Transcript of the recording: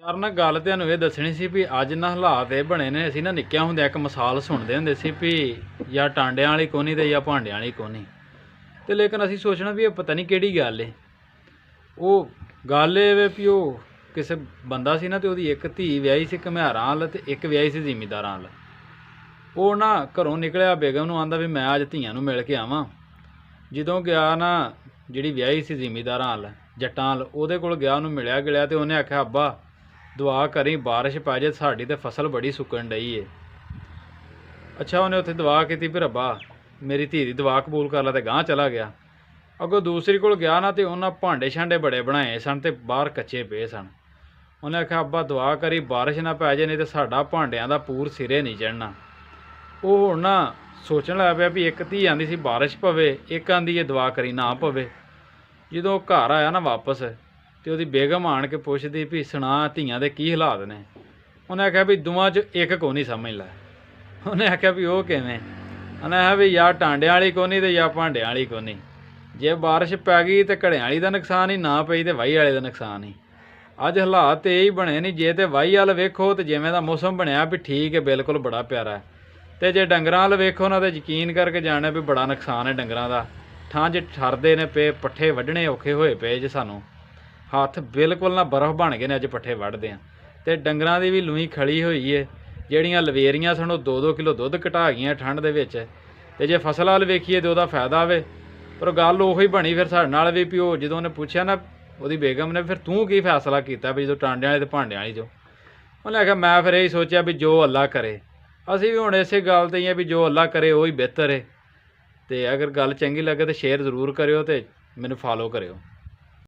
ਯਾਰ ਨਾ ਗੱਲ ਤੁਹਾਨੂੰ ਇਹ ਦੱਸਣੀ ਸੀ ਵੀ ਅੱਜ ਨਾ ਹਾਲਾਤ ਇਹ ਬਣੇ ਨੇ। ਅਸੀਂ ਨਾ ਨਿੱਕਿਆਂ ਹੁੰਦਿਆਂ ਇੱਕ ਮਿਸਾਲ ਸੁਣਦੇ ਹੁੰਦੇ ਸੀ ਵੀ ਜਾਂ ਟਾਂਡਿਆਂ ਵਾਲੀ ਕੋਨੀ ਤੇ ਜਾਂ ਭਾਂਡਿਆਂ ਵਾਲੀ ਕੋਨੀ। ਤੇ ਲੇਕਿਨ ਅਸੀਂ ਸੋਚਣਾ ਵੀ ਇਹ ਪਤਾ ਨਹੀਂ ਕਿਹੜੀ ਗੱਲ ਏ। ਉਹ ਗੱਲ ਇਹ ਵੇ ਵੀ ਉਹ ਕਿਸੇ ਬੰਦਾ ਸੀ ਨਾ, ਤੇ ਉਹਦੀ ਇੱਕ ਧੀ ਵਿਆਹੀ ਸੀ ਘੁਮਿਆਰਾਂ ਵੱਲ ਤੇ ਇੱਕ ਵਿਆਹੀ ਸੀ ਜ਼ਿਮੀਂਦਾਰਾਂ ਵੱਲ। ਉਹ ਨਾ ਘਰੋਂ ਨਿਕਲਿਆ, ਬੇਗਮ ਨੂੰ ਆਂਦਾ ਵੀ ਮੈਂ ਅੱਜ ਧੀਆਂ ਨੂੰ ਮਿਲ ਕੇ ਆਵਾਂ। ਜਦੋਂ ਗਿਆ ਨਾ, ਜਿਹੜੀ ਵਿਆਹੀ ਸੀ ਜ਼ਿਮੀਂਦਾਰਾਂ ਵੱਲ ਜੱਟਾਂ ਵੱਲ, ਉਹਦੇ ਕੋਲ ਗਿਆ, ਉਹਨੂੰ ਮਿਲਿਆ ਗਿਲਿਆ ਤੇ ਉਹਨੇ ਆਖਿਆ ਅੱਬਾ ਦੁਆ ਕਰੀ ਬਾਰਿਸ਼ ਪੈ ਜੇ, ਸਾਡੀ ਤੇ ਫਸਲ ਬੜੀ ਸੁੱਕਣ ਡਈ ਏ। ਅੱਛਾ, ਉਹਨੇ ਉੱਥੇ ਦੁਆ ਕੀਤੀ ਵੀ ਰੱਬਾ ਮੇਰੀ ਧੀ ਦੀ ਦੁਆ ਕਬੂਲ ਕਰ ਲਾ, ਤੇ ਗਾਂਹ ਚਲਾ ਗਿਆ। ਅੱਗੋਂ ਦੂਸਰੀ ਕੋਲ ਗਿਆ ਨਾ, ਤੇ ਉਹਨਾਂ ਭਾਂਡੇ ਛਾਂਡੇ ਬੜੇ ਬਣਾਏ ਸਨ ਤੇ ਬਾਹਰ ਕੱਚੇ ਪਏ ਸਨ। ਉਹਨੇ ਆਖਿਆ ਅੱਬਾ ਦੁਆ ਕਰੀ ਬਾਰਿਸ਼ ਨਾ ਪੈ ਜੇ, ਨਹੀਂ ਤੇ ਸਾਡਾ ਭਾਂਡਿਆਂ ਦਾ ਪੂਰ ਸਿਰੇ ਨਹੀਂ ਚੜ੍ਹਨਾ। ਉਹ ਹੁਣ ਨਾ ਸੋਚਣ ਲੱਗ ਪਿਆ ਵੀ ਇੱਕ ਧੀ ਆਂਦੀ ਸੀ ਬਾਰਿਸ਼ ਪਵੇ, ਇੱਕ ਆਂਦੀ ਇਹ ਦੁਆ ਕਰੀ ਨਾ ਪਵੇ। ਜਦੋਂ ਉਹ ਘਰ ਆਇਆ ਨਾ ਵਾਪਸ, ਤੇ ਉਹਦੀ ਬੇਗਮ ਆਣ ਕੇ ਪੁੱਛਦੀ ਵੀ ਸੁਣਾ ਧੀਆਂ ਦੇ ਕੀ ਹਾਲਾਤ ਨੇ। ਉਹਨੇ ਆਖਿਆ ਵੀ ਦੋਵਾਂ 'ਚ ਇੱਕ ਕੋ ਨਹੀਂ ਸਮਝ ਲੈ। ਉਹਨੇ ਆਖਿਆ ਵੀ ਉਹ ਕਿਵੇਂ? ਉਹਨੇ ਆਖਿਆ ਵੀ ਜਾਂ ਟਾਂਡਿਆਂ ਵਾਲੀ ਕੋਨੀ ਤੇ ਜਾਂ ਭਾਂਡਿਆਂ ਵਾਲੀ ਕੋਨੀ। ਜੇ ਬਾਰਿਸ਼ ਪੈ ਗਈ ਤੇ ਘੜਿਆਂ ਵਾਲੀ ਦਾ ਨੁਕਸਾਨ ਹੀ, ਨਾ ਪਈ ਤੇ ਵਾਹੀ ਵਾਲੇ ਦਾ ਨੁਕਸਾਨ ਹੀ। ਅੱਜ ਹਾਲਾਤ ਇਹ ਹੀ ਬਣੇ ਨਹੀਂ। ਜੇ ਤੇ ਵਾਹੀ ਵੱਲ ਵੇਖੋ ਤੇ ਜਿਵੇਂ ਦਾ ਮੌਸਮ ਬਣਿਆ ਵੀ ਠੀਕ ਹੈ, ਬਿਲਕੁਲ ਬੜਾ ਪਿਆਰਾ ਹੈ। ਤੇ ਜੇ ਡੰਗਰਾਂ ਵੱਲ ਵੇਖੋ ਨਾ, ਤੇ ਯਕੀਨ ਕਰਕੇ ਜਾਣਿਆ ਵੀ ਬੜਾ ਨੁਕਸਾਨ ਹੈ ਡੰਗਰਾਂ ਦਾ। ਠਾਂ 'ਚ ਠਰਦੇ ਨੇ ਪਏ, ਪੱਠੇ ਵੱਢਣੇ ਔਖੇ ਹੋਏ ਪਏ ਜੇ ਸਾਨੂੰ। ਹੱਥ ਬਿਲਕੁਲ ਨਾ ਬਰਫ਼ ਬਣ ਗਏ ਨੇ ਅੱਜ ਪੱਠੇ ਵੱਢਦੇ ਆ। ਤੇ ਡੰਗਰਾਂ ਦੀ ਵੀ ਲੂਈ ਖਲੀ ਹੋਈ ਏ। ਜਿਹੜੀਆਂ ਲਵੇਰੀਆਂ ਸਨ ਉਹ 2-2 ਕਿਲੋ ਦੁੱਧ ਘਟਾ ਗਈਆਂ ਠੰਡ ਦੇ ਵਿੱਚ। ਤੇ ਜੇ ਫਸਲ ਵੱਲ ਵੇਖੀਏ ਤੇ ਉਹਦਾ ਫਾਇਦਾ ਵੇ। ਪਰ ਗੱਲ ਉਹੀ ਬਣੀ ਫਿਰ ਸਾਡੇ ਨਾਲ ਵੀ ਉਹ ਜਦੋਂ ਉਹਨੇ ਪੁੱਛਿਆ ਨਾ ਉਹਦੀ ਬੇਗਮ ਨੇ, ਫਿਰ ਤੂੰ ਕੀ ਫੈਸਲਾ ਕੀਤਾ ਵੀ ਜਦੋਂ ਟਾਂਡਿਆਂ ਵਾਲੇ ਤੇ ਭਾਂਡਿਆਂ ਵਾਲੀ 'ਚੋਂ? ਉਹਨੇ ਆਖਿਆ ਮੈਂ ਫਿਰ ਇਹੀ ਸੋਚਿਆ ਵੀ ਜੋ ਅੱਲਾ ਕਰੇ। ਅਸੀਂ ਵੀ ਹੁਣ ਇਸੇ ਗੱਲ 'ਤੇ ਹੀ ਆ ਵੀ ਜੋ ਅੱਲਾ ਕਰੇ ਉਹ ਹੀ ਬਿਹਤਰ ਹੈ। ਤੇ ਅਗਰ ਗੱਲ ਚੰਗੀ ਲੱਗੇ ਤਾਂ ਸ਼ੇਅਰ ਜ਼ਰੂਰ ਕਰਿਓ ਤੇ ਮੈਨੂੰ ਫਾਲੋ ਕਰਿਓ।